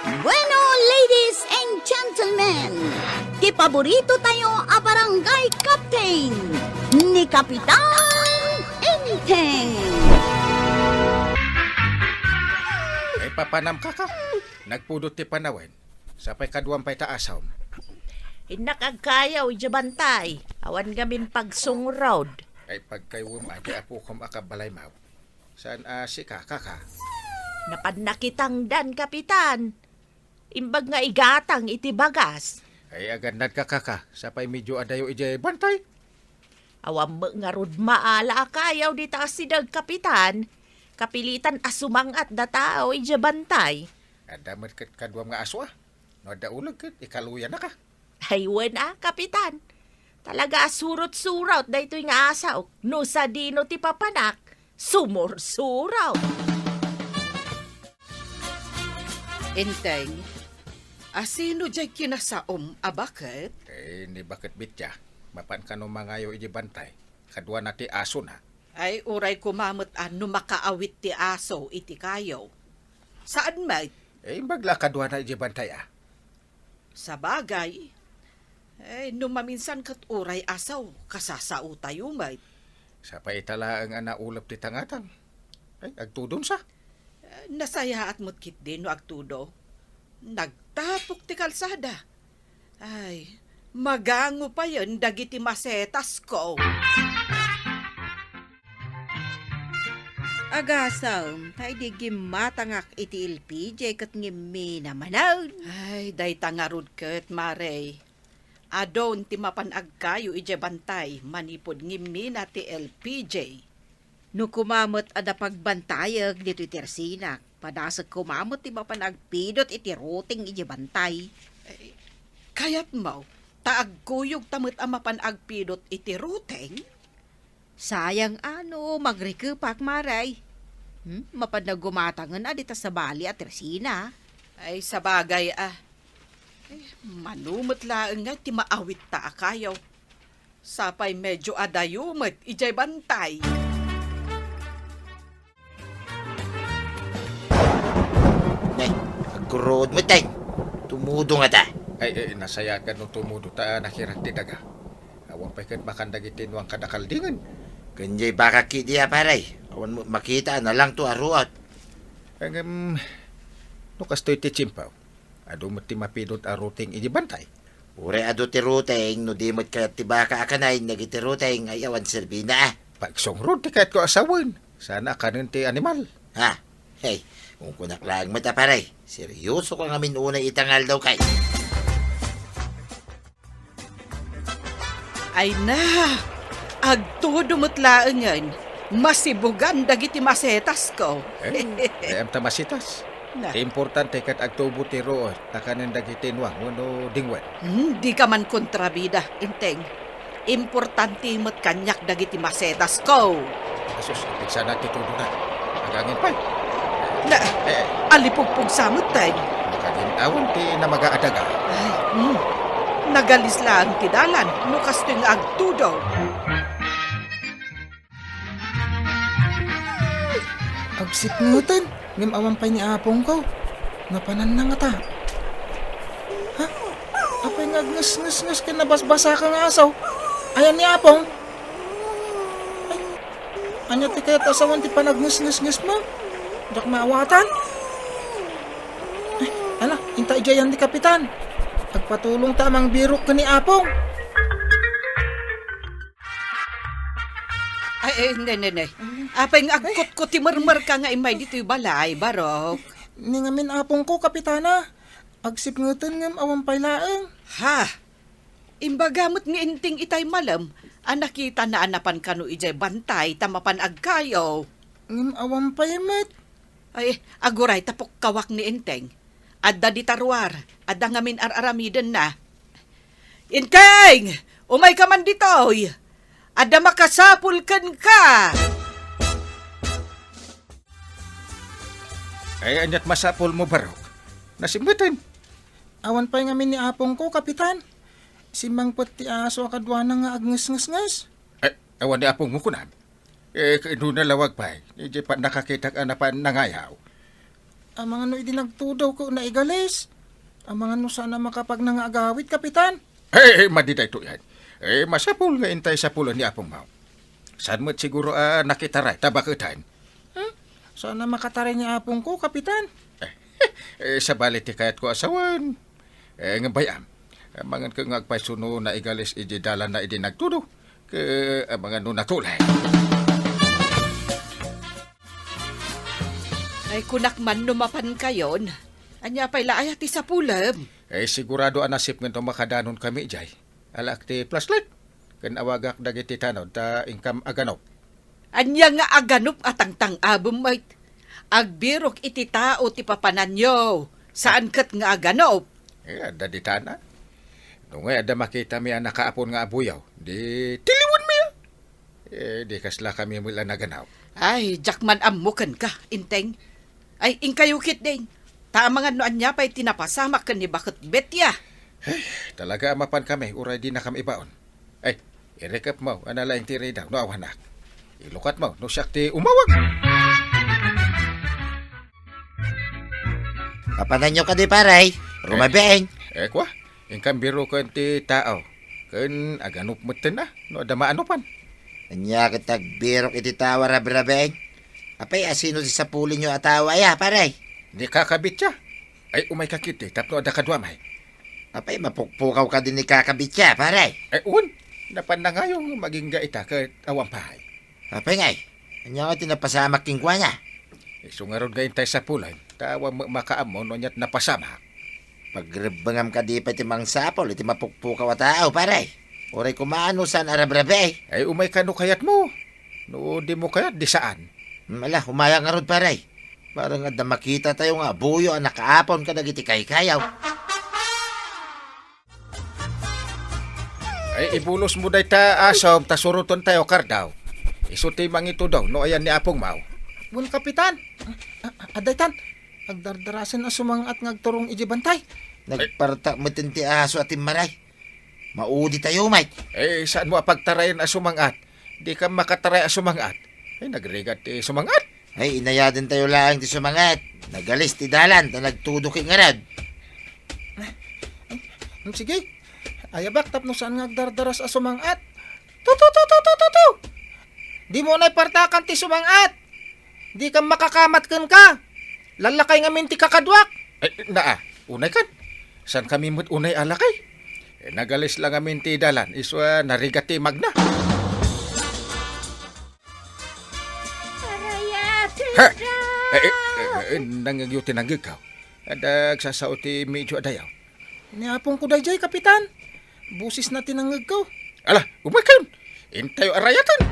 Bueno, ladies and gentlemen, ti paborito tayo a barangay captain ni Kapitan Enteng. Ay papanam ka. Nagpudot ti panawen. Sapay kaduang pa'y taasaw. Inakagkayaw, Jabantay. Awan gamin pagsungrawd. Ay pagkaywam adi apo kom akabalay maw. Saan si kaka? Napadnakitang dan, Kapitan. Imbag nga igatang iti bagas. Ay agandad ka. Sapay medyo adayo ijay bantay. Awam mo nga rod maala akayaw di taas sidag, Kapitan. Kapilitan asumangat da tao, Jabantay. Adamat kat kaduang nga aswa. No da ulag kat ikaluya na ka. Haywan Kapitan. Talaga surot-surat da ito'y nga asaw. No sa dino ti papanak, sumur-suraw. Enteng, asino jay kinasaom abakit? Eh ni bakit bitya. Mapan ka no mangayo ijay bantay. Kadwa na ti aso na. Ay uray kumamot no makaawit ti aso iti kayo. Saan may? Eh imbagla kadwa na ijay bantay Sa bagay. No maminsan kat uray asaw, kasasao tayo may. Sapay tala ang anaulap ti tangatang. Ay agtudon sa. Nasaya at mutkit din no agtudo. Nagtapok ti kalsada. Ay, magango pa yun dagiti masetas ko. Agasaw, tayo di gimatangak iti LPG kat ngimi namanaw. Ay, day tangarod ket mare. Adon ti mapanag kayo ije bantay manipod ngimi na ti LPJ. No kumamot ada pagbantayag dito iti Ersinak, padasag kumamot ti mapanagpidot iti routing iti bantay. Kayat mo, taagkuyog tamot ang mapanagpidot iti ruteng? Sayang magrikupak maray. Mapanaggumatangan adita sa bali at Ersina. Ay, sa bagay manumot laeng nga ti maawit ta akayaw. Sapay medyo adayumot ijay bantay. Agurod mo tay. Tumudo nga ta. Ay nasaya ka no tumudo ta nakirat ti daga. Awan pa'y kat makandag itinuang kadakaldingan. Ganjay baka kidiya paray. Awan mo makita na lang to aruat. Ang no kastoy ti chimpaw. Ado mo ti mapidot aruting iji bantay. Ure ado ti ruteng no di mo't kaya ti baka akanay nagiti ruteng ay awan serbina Pagsongrod ti kahit ko asawan. Sana kanin ti animal. Ha? Hey, kung kunak lang mo ta paray. Seryoso ka ngamin una itangal daw kay. Ay na, agtudo mo't laengan. Masibugan dagiti masetas ko. Ayam tamasitas. Na. Importante kat agtubo ti roon. Takanin dagitinwang wano dingwan. Di ka man kontrabida, Inteng. Importante mo't kanyak dagiti masetas ko. Asus, ipigsa na ti tudo na. Agangin pa. Na, alipugpug samot tayo. Nakagintawan ti na mag-aadaga. Ay, nagalis lang ti dalan, nukas ting agtudo. Agsiknutan, ngam awampay ni apong ko. Napanan na nga ta. Ha? Apay nga ngas-ngas-ngas kinabasbasa ka nga asaw. Ayan ni apong. Ay, anya ti kaya tasawan ti panag-ngas-ngas-ngas mo? Diyak maawatan. Ay, ala, inta ijayan ti kapitan. Agpatulong tamang birok ka ni apong. Ay, ne. Apay nga agkot ko ti marmar ka nga imay dito yung balay, barok. Ningamin apong ko, kapitana. Agsipngutan ngam awampay laeng. Ha? Imbagamot ni Inting itay malam, nakita na anapan kanu ijay bantay, tamapan agkayo. Ngam awampay met. Ay, aguray tapok kawak ni Inteng. Adda di tarwar, adda ngamin araramiden na. Inteng! Umay ka man ditoy! Adda makasapulkan ka! Ay, anyat masapol mo barok. Nasimbitin. Awan pa'y ngamin ni apong ko, kapitan. Simang pati aso akadwa na nga agnes-nges-nges. Ay, awan ni apong mukunan. Doon na lawag pa. Hindi pa nakakita ka na pa nangayaw. Ang mga no idinagtudaw ko na igalis. Ang mga no sana makapag nangagawit, Kapitan. Madiday to yan. Masapul nga intay sa pulo ni Apong Mao. Saan mo't siguro nakitaray, tabakutan. Sana makataray ni apong ko, Kapitan. Sa balit kayat ko asawan. Nga bayam. Mga ka ngagpasuno na igalis ididalan na idinagtudo. Mga no natulay. Ay kunakman numapan kayon. Anya pa'y laayat ti sa pulam. Sigurado anasip nga makadanon kami, Jay. Alak ti plaslet. Kan awagak dagiti tanod ta ingkam aganop. Anya nga aganup atang tang-abom mait. Agbirok iti tao ti papananyo. Saan kat nga aganop? Ada di tanah. Nung ada makita mi ang nakaapon nga abuyaw. Di tiliwan mi. Di kasla kami mula naganaw. Ay, jakman amukan ka, inteng. Ay, ingkayukit din. Taamangan no anya pa'y tinapasamak ka ni bakit betya. Talaga amapan kami, uray di na kami ibaon. Ay, irekap mo, analaing tiri daw, no awanak. Ilukat mo, no siyak ti umawag. Papanan nyo ka di paray. Rumabeeng. Kwa, ingkam biro ko ti tao. Kan aganup mo na, no adama anopan. Anya kitag birok iti tawa rabi-rabeeng. Apay asino di sa puli nyo atawa ya, paray. Di kakabit siya. Ay, umay kakiti, tapno ada kadwamay. Apay mapukpukaw ka din ni kakabit siya, paray. Napan na nga yung maging gaita ka awang pahay. Apay ngay. Anya nga tinapasamak king kwa niya. Sungarod ngayon tayo sa pulay. Tawa makaamo no niya't napasamak. Pagrebangam ka di pa iti mang sapol, iti mapukpukaw atao, paray. Oray kumaano saan arabrabe. Ay, umay ka no kayat mo. No, di mo kayat, di saan. Mala, humaya nga rod, paray. Parang nga makita tayo nga buyo ang nakaapon ka nagiti kay-kayaw. Ay, ibulos mo day ta asom, ta suruton tayo kardaw. Isuti mang ito daw, no ayan ni Apong Mao. Bun, Kapitan. Adaytan. Agdardarasin na sumangat ngagturong ijibantay. Nagparta matinti aso atin maray. Maudi tayo, Mike. Saan mo apagtarayan asumangat? Di ka makataray asumangat. Nagrigat sumangat. Ay, inayadin tayo lang ti sumangat. Nagalis ti dalan, ta nagtudok ingarad. Sige. Ayabak, tapno saan ngagdardaras a sumangat. Tu. Di mo na'y partakan ti sumangat. Di ka makakamat ka. Lalakay nga minti kakadwak. Unay kan. San kami mo't unay alakay? Nagalis lang amin ti dalan. Iswa narigat ti magna. Ha! Nangagyuti ng gikaw. Adag sasao ti medyo adayaw. Niapong ko dayjay, Kapitan. Busis na tinangag ko. Ala, umakan! Intayo arayatan!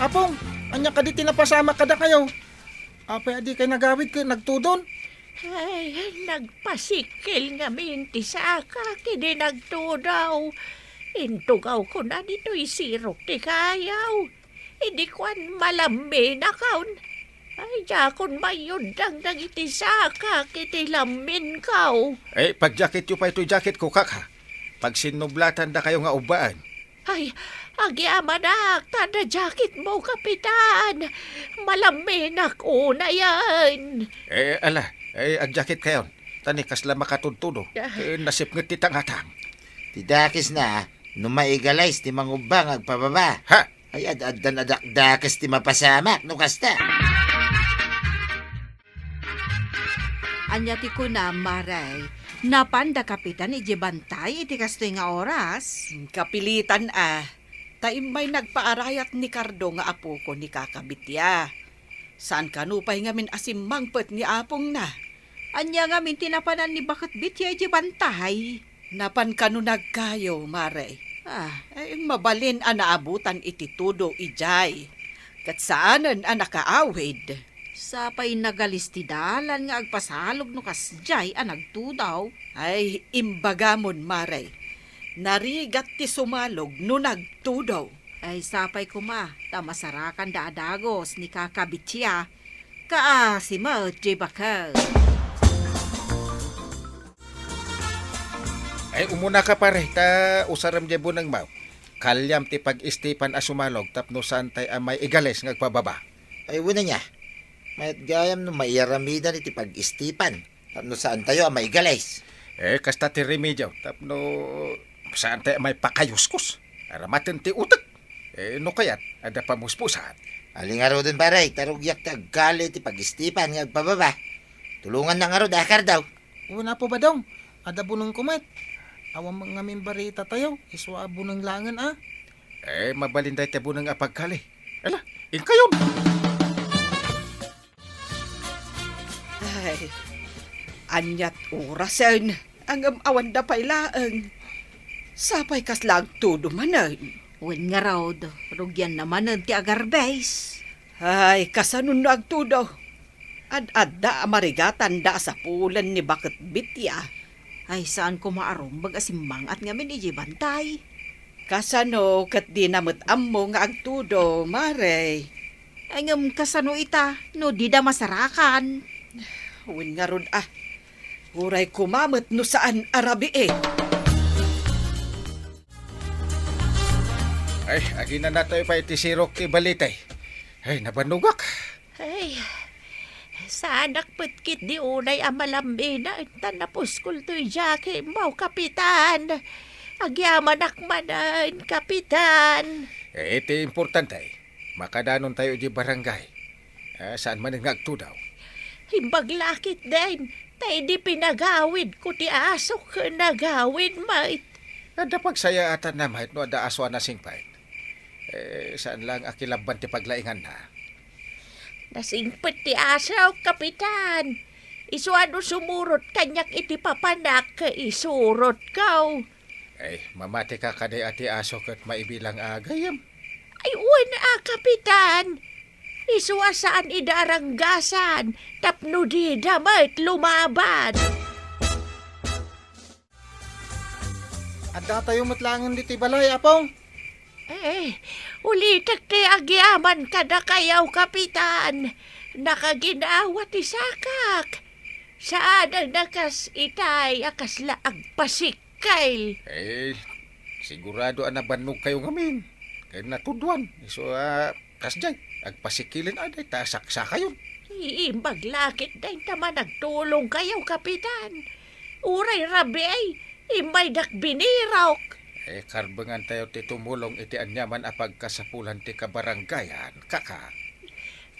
Apong, anya ka di tinapasama kada kayo. Apay adi kay nagawid ka, nagtudon. Ay, nagpasikil nga minti sa aka, kini nagtudaw. Intugaw ko na dito'y sirok ti kayaw. Hindi kwan malambi na kaun. Ay, jakon mayundang dagiti saka, kiti lamin kaw. Pag-jacket yu pa ito jacket ko, kaka. Pag sinublatan da kayo nga ubaan. Ay, agyamanak, tada jacket mo, kapitan. Malaminak una yan. Ag-jacket kayo. Tani kasla makatudtudo. Nasip nga titangatang. Tidakis na, numaigalay ti mangubang agpababa. Ha? Ay, ad-adan adakdakas ti mapasamak, no kasta. Anya ti ko na, Maray. Napanda, Kapitan, ijibantay iti kastoy nga oras. Kapilitan Taim may nagpaarayat ni Cardo nga apo ko ni kakabitya. Saan kanupay nga min asimmangpet ni apong na? Anya nga min tinapanan ni bakit bitya ijibantay. Napan kanu nagkayo, Mare. Ay, mabalin naabutan iti tudo ijay. Kat saanan nakaawid. Sapay nagalistidalan nga agpasalog no kasjay nagtudaw. Ay, imbagamon, Mare. Narigat ti sumalog no nagtudaw. Ay sapay kuma, tamasarakan daadagos ni kakabitya. Si Moji Bakal. Ay, umuna ka pare, ta usaram jebo ng mau. Kalyam ti pag-istipan asumalog, tapno santay amay igales ngagpababa. Ay, wala niya. Mayat gayam no mairamidan iti pag-istipan. Tapno saan tayo maigalis. Kasta ti remedyo. Tapno, saan tayo may pakayuskos? Aramatin ti utak. No kayat, ada pamuspusan. Aling araw dun paray, tarugyak taggali ti pag-istipan nga agpababa. Tulungan ng araw, dakar daw. Una po ba dong? Ada bunong kumet. Awang mga mimbarita tayo. Iswa bunong langan Mabalinday tayo bunang apagkali. Ala, kayon. Ay, anyat orasen. Ang awan da pailaang. Sapay kas lagtudo manan. Wen nga raw, rugyan naman ang ti agarbes. Ay, kasanun na agtudo. Ad-adda marigatan da sa pulan ni Bakit Bitya. Ay, saan ko maarong mag-asimbang at ngamin iji bantay. Kasano kat di namot ammo nga agtudo, mare. Ay, ngam kasano ita, no di da masarakan. Uwin nga ron Uray kumamot no saan arabi Ay, agina na tayo pa iti sirok ti balitay. Ay, nabanugak. Ay, sa anak putkit di unay amalambi na tanapos kulto'y jake mo, kapitan. Agyaman akmanan, kapitan. Iti importante. Makadanon tayo di barangay. Saan man nga agtudaw. Himbaglakit din. Tay di pinagawid ko ti aso ka nagawid, mait. Ada pagsaya ata na mahit no ada aswa na singpait. Saan lang akilaban ti paglaingan na. Nasingpit ti asaw, kapitan. Isuano sumurot kanyak iti papanak ka isurot kaw. Ay, mamati ka kaday ati aso kat maibilang agayam. Ay, uwan kapitan. Iswa saan idaranggasan. Tapno di damait lumaban. Ada tayo matlangan dito balay, apong. Ulitak ti agyaman kada kayaw, kapitan. Nakaginawa ti sakak. Saan ang nakas itay akas laag pasikkail. Sigurado anabanog kayo ngamin. Kaya natudwan. So, kasjay, agpasikilin aday, tasaksa kayo. Iimbaglakit dahin tama nagtulong kayaw, kapitan. Uray rabi ay, imay dakbiniraw. Karbangan tayo ti tumulong iti anyaman apagkasapulan ti kabaranggayan, kaka.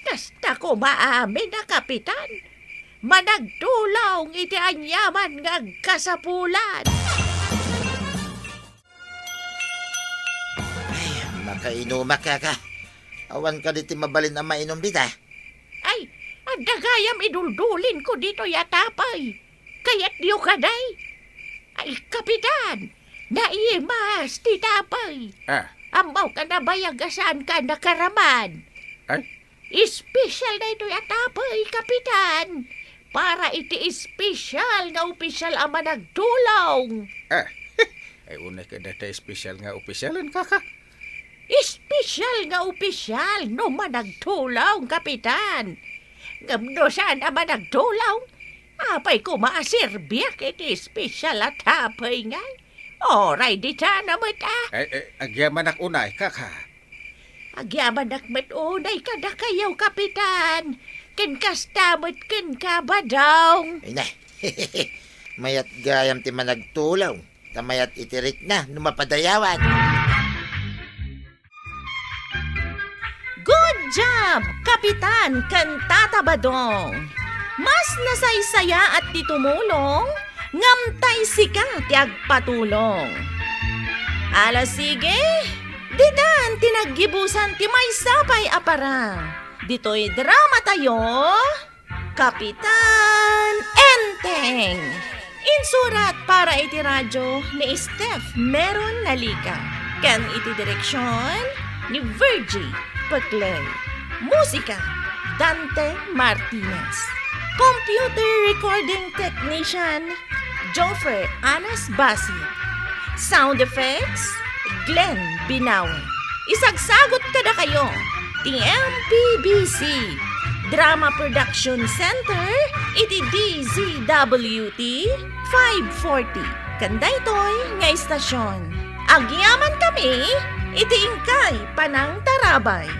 Kasta ko maamin na, kapitan. Managtulong iti anyaman ng kasapulan. Ay, makainumak ka. Awan ka diti mabalin na mainom dita. Ay, ang dagayam iduldulin ko dito yatapay. Kaya't diyo kaday. Ay, kapitan, naimas ti tapay. Amaw ka na bayagasan ka nakaraman. Ay? Espesyal na ito yatapay, kapitan. Para iti espesyal nga opisyal ama nagtulong. Ay, unay ka data espesyal nga opisyalan, kaka. Espesyal nga opisyal no managtulong, kapitan. Ngamno saan ama nagtulong? Apay ko maasirbiyak iti espesyal at hapay nga. Oray di sana mo't Agyaman ak unay, kaka. Agyaman akmet unay kada kayaw, kapitan. Ken kastamot ken kabadong. Ay na, mayat gayam ti managtulaw. Tamayat itirik na, numapadayawan. Good job, Kapitan Kantata Badong. Mas nasaysaya at titumulong, ngamtay sika ti agpatulong. Ala sige, didan tinaggibusan ti may sapay aparang. Dito'y drama tayo, Kapitan Enteng. Insurat para iti radyo ni Steph Meron Nalika. Ken iti direksyon ni Virgie Paclay. Musika, Dante Martinez. Computer recording technician, Joffrey Anas Basi. Sound effects, Glenn Binawe. Isagsagot kada kayo, ti MPBC Drama Production Center, iti DZWT 540. Kanday toy nga istasyon. Agyaman kami, iti ingkay panang tarabay.